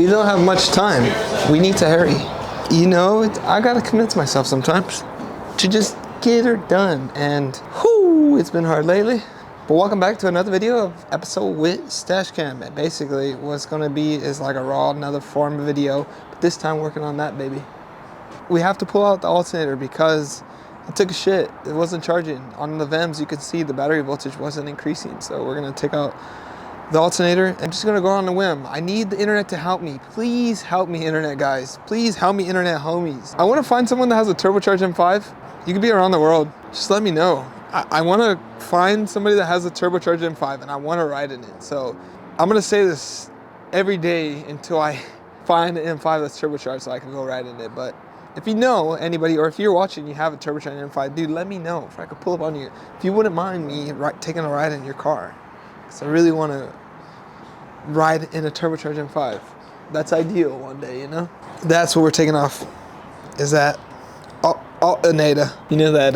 We don't have much time. We need to hurry. You know, I gotta commit to myself sometimes to just get her done. And whoo, it's been hard lately. But welcome back to another video of episode with Stash Cam. And basically what's gonna be is like a raw, another form video, but this time working on that baby. We have to pull out the alternator because it took a shit. It wasn't charging. On the VEMs, you could see the battery voltage wasn't increasing. So we're gonna take out the alternator. I'm just gonna go on a whim. I need the internet to help me. Please help me, internet guys. Please help me, internet homies. I wanna find someone that has a turbocharged M5. You could be around the world. Just let me know. I wanna find somebody that has a turbocharged M5 and I wanna ride in it. So I'm gonna say this every day until I find an M5 that's turbocharged so I can go ride in it. But if you know anybody, or if you're watching, you have a turbocharged M5, dude, let me know if I could pull up on you. If you wouldn't mind me taking a ride in your car. Because I really want to ride in a turbocharged M5. That's ideal one day, you know? That's what we're taking off, is that alternator. You know that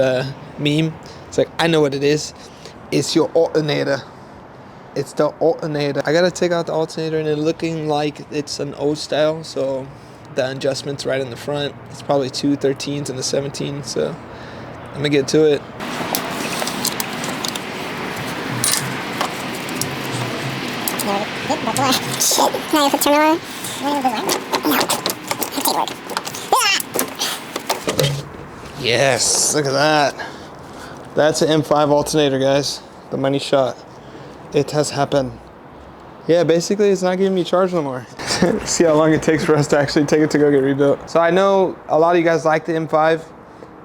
meme? It's like, I know what it is. It's your alternator. It's the alternator. I got to take out the alternator and it's looking like it's an old style, so the adjustment's right in the front. It's probably two 13s and a 17, so I'm gonna get to it. Shit, can I put terminal on? Yes, look at that. That's an M5 alternator, guys. The money shot. It has happened. Yeah, basically it's not giving me charge no more. See how long it takes for us to actually take it to go get rebuilt. So I know a lot of you guys like the M5.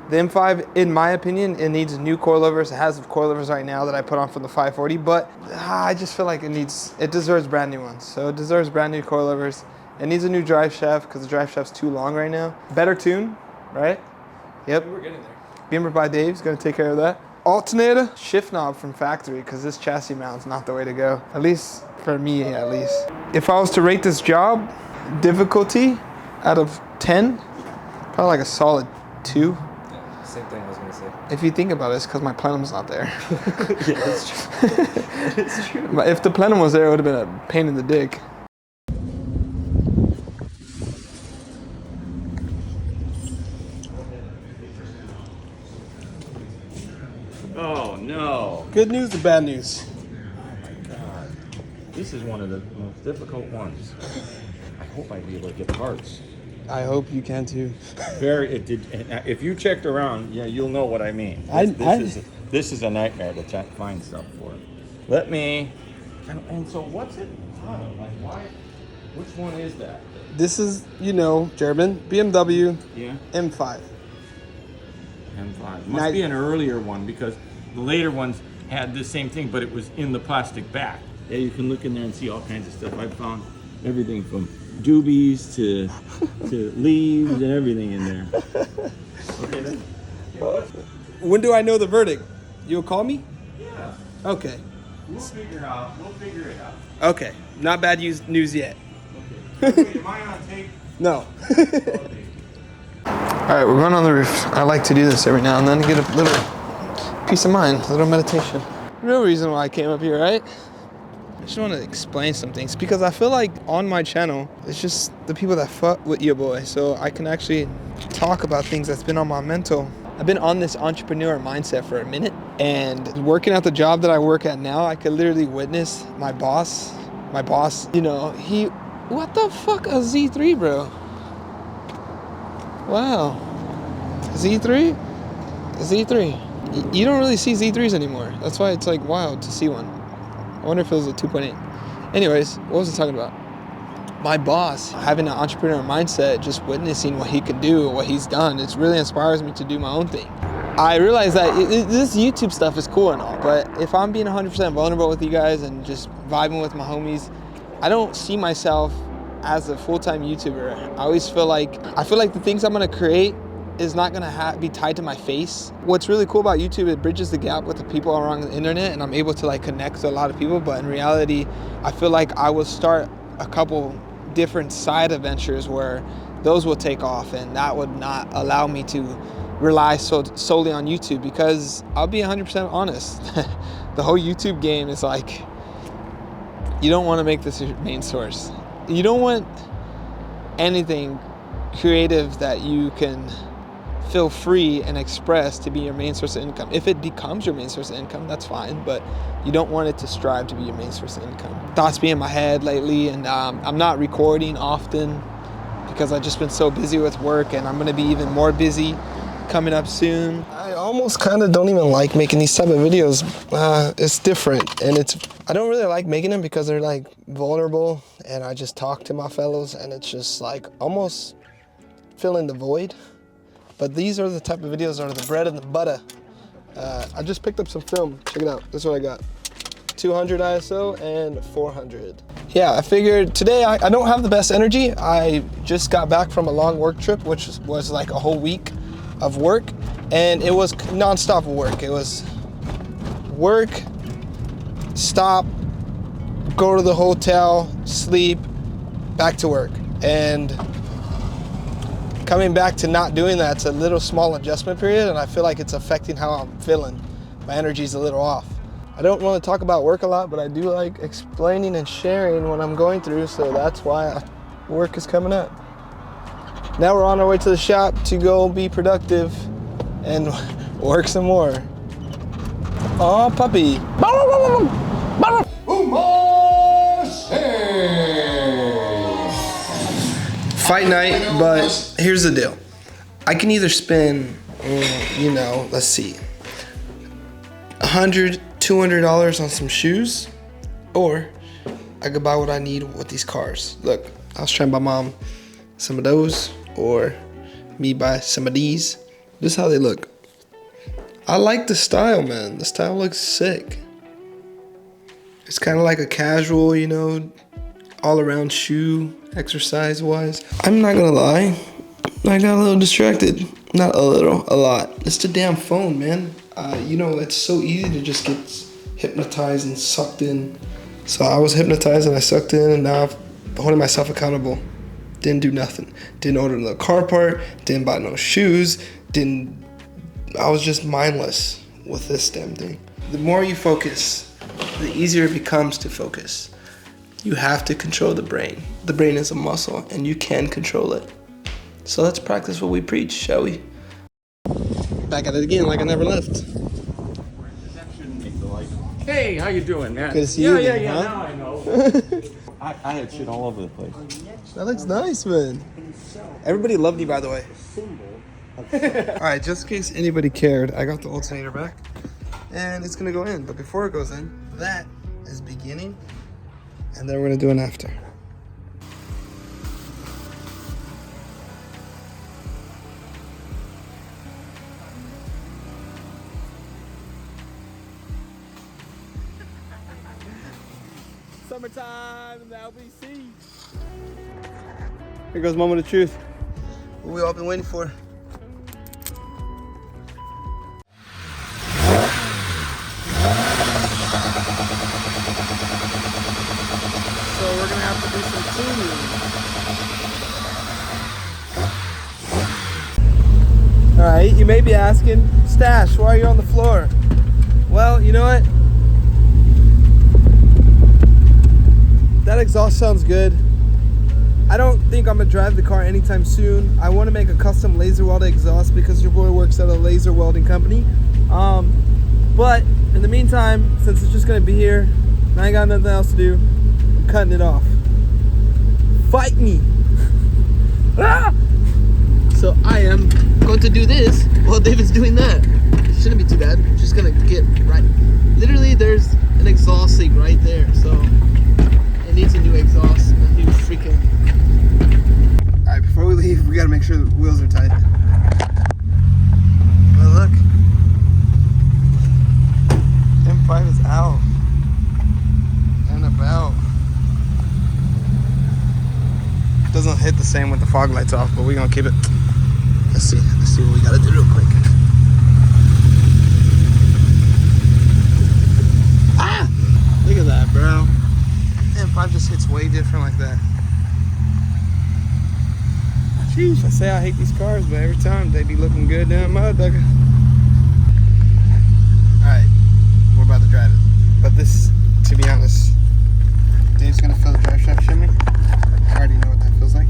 The M5, in my opinion, it needs new coilovers. It has coilovers right now that I put on for the 540, but I just feel like it deserves brand new ones. So it deserves brand new coilovers. It needs a new drive shaft because the drive shaft's too long right now. Better tune, right? Yep. We're getting there. Beamer by Dave's gonna take care of that. Alternator, shift knob from factory because this chassis mount's not the way to go. At least for me, at least. If I was to rate this job, difficulty out of 10, probably like a solid 2. Same thing I was gonna say. If you think about it, it's because my plenum's not there. Yeah, that's true. It's true. But if the plenum was there, it would have been a pain in the dick. Oh no. Good news or bad news? Oh my god. This is one of the most difficult ones. I hope I'd be able to get parts. I hope you can too. If you checked around, yeah, you'll know what I mean. This is a nightmare to find stuff for. Let me. And so what's it? Like why? Which one is that? This is, you know, German BMW M5. M5 must be an earlier one because the later ones had the same thing, but it was in the plastic back. Yeah, you can look in there and see all kinds of stuff. I found everything from doobies to leaves and everything in there. Okay then. When do I know the verdict? You'll call me? Yeah. Okay. We'll figure it out. Okay. Not bad news yet. Okay. Wait, am I on tape? No. Alright, we're going on the roof. I like to do this every now and then to get a little peace of mind, a little meditation. Real reason why I came up here, right? I just want to explain some things because I feel like on my channel, it's just the people that fuck with your boy. So I can actually talk about things that's been on my mental. I've been on this entrepreneur mindset for a minute, and working at the job that I work at now, I could literally witness my boss, you know, what the fuck, a Z3, bro? Wow. Z3? Z3. You don't really see Z3s anymore. That's why it's like wild to see one. I wonder if it was a 2.8. Anyways, what was I talking about? My boss, having an entrepreneur mindset, just witnessing what he can do, what he's done, it really inspires me to do my own thing. I realize that this YouTube stuff is cool and all, but if I'm being 100% vulnerable with you guys and just vibing with my homies, I don't see myself as a full-time YouTuber. I always feel like the things I'm gonna create is not gonna be tied to my face. What's really cool about YouTube, it bridges the gap with the people around the internet, and I'm able to like connect to a lot of people, but in reality, I feel like I will start a couple different side adventures where those will take off, and that would not allow me to rely solely on YouTube, because I'll be 100% honest. The whole YouTube game is like, you don't want to make this your main source. You don't want anything creative that you can feel free and express to be your main source of income. If it becomes your main source of income, that's fine, but you don't want it to strive to be your main source of income. Thoughts be in my head lately, and I'm not recording often because I've just been so busy with work, and I'm gonna be even more busy coming up soon. I almost kind of don't even like making these type of videos. It's different, and I don't really like making them because they're like vulnerable, and I just talk to my fellows, and it's just like almost filling the void. But these are the type of videos that are the bread and the butter. I just picked up some film. Check it out. This is what I got. 200 ISO and 400. Yeah, I figured today I don't have the best energy. I just got back from a long work trip, which was like a whole week of work, and it was non-stop work. It was work, stop, go to the hotel, sleep, back to work. And coming back to not doing that's a little small adjustment period, and I feel like it's affecting how I'm feeling. My energy's a little off. I don't want to talk about work a lot, but I do like explaining and sharing what I'm going through, so that's why work is coming up. Now we're on our way to the shop to go be productive and work some more. Aw, puppy. Fight night, but here's the deal. I can either spend, you know, let's see, $100, $200 on some shoes, or I could buy what I need with these cars. Look, I was trying to buy mom some of those, or me buy some of these. This is how they look. I like the style, man. The style looks sick. It's kind of like a casual, you know, all around shoe, exercise wise. I'm not gonna lie, I got a little distracted. Not a little, a lot. It's the damn phone, man. You know, it's so easy to just get hypnotized and sucked in. So I was hypnotized and I sucked in, and now I'm holding myself accountable. Didn't do nothing. Didn't order the car part, didn't buy no shoes, I was just mindless with this damn thing. The more you focus, the easier it becomes to focus. You have to control the brain. The brain is a muscle, and you can control it. So let's practice what we preach, shall we? Back at it again, like I never left. Hey, how you doing, man? Good to see you again, yeah. huh? Now I know. I had shit all over the place. That looks nice, man. Everybody loved you, by the way. All right, just in case anybody cared, I got the alternator back, and it's gonna go in. But before it goes in, that is beginning, and then we're gonna do an after. Summertime in the LBC. Here goes moment of truth. What we all been waiting for. So we're gonna have to do some tuning. All right, you may be asking, Stash, why are you on the floor? Well, you know what? That exhaust sounds good. I don't think I'm gonna drive the car anytime soon. I want to make a custom laser welded exhaust because your boy works at a laser welding company. But in the meantime, since it's just gonna be here, and I ain't got nothing else to do, I'm cutting it off. Fight me! Ah! So I am going to do this while David's doing that. It shouldn't be too bad. I'm just gonna get right. Literally, there's an exhaust leak right there, so it needs a new exhaust. A new freaking. All right, before we leave, we gotta make sure the wheels are tight. Well, look. M5 is out and about. Doesn't hit the same with the fog lights off, but we're gonna keep it. Let's see what we gotta do real quick. Ah! Look at that, bro. M5 just hits way different like that. Jeez, I say I hate these cars, but every time they be looking good down motherfucker. Alright, we're about to drive it. But this, to be honest, Dave's gonna feel the drive shaft shimmy. I already know what that feels like.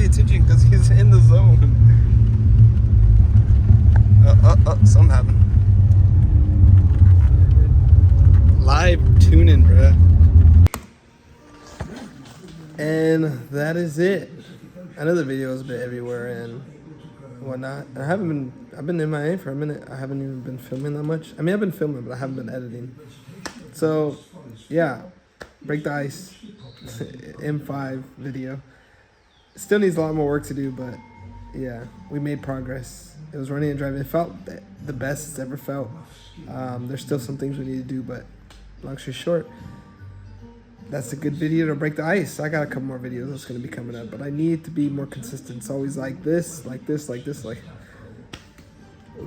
pay attention because he's in the zone. Something happened. Live tuning, bruh. And that is it. I know the video is a bit everywhere and whatnot. I've been MIA for a minute. I haven't even been filming that much. I mean, I've been filming, but I haven't been editing. So, yeah, break the ice. M5 video. Still needs a lot more work to do, but yeah, we made progress. It was running and driving. It felt the best it's ever felt. There's still some things we need to do, but long story short, that's a good video to break the ice. I got a couple more videos that's going to be coming up, but I need to be more consistent. It's always like this, like this, like this, like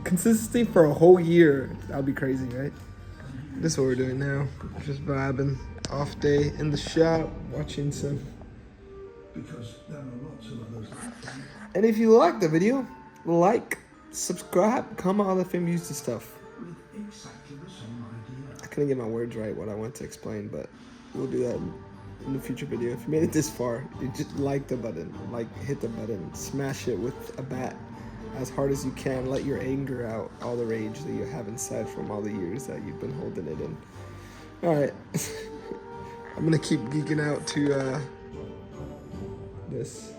consistency for a whole year. That'll be crazy, right? This is what we're doing now. Just vibing. Off day in the shop, watching some. And if you like the video, like, subscribe, comment all the film used and stuff. I couldn't get my words right, what I want to explain, but we'll do that in the future video. If you made it this far, you just like the button, hit the button, smash it with a bat as hard as you can. Let your anger out, all the rage that you have inside from all the years that you've been holding it in. All right. I'm gonna keep geeking out to this.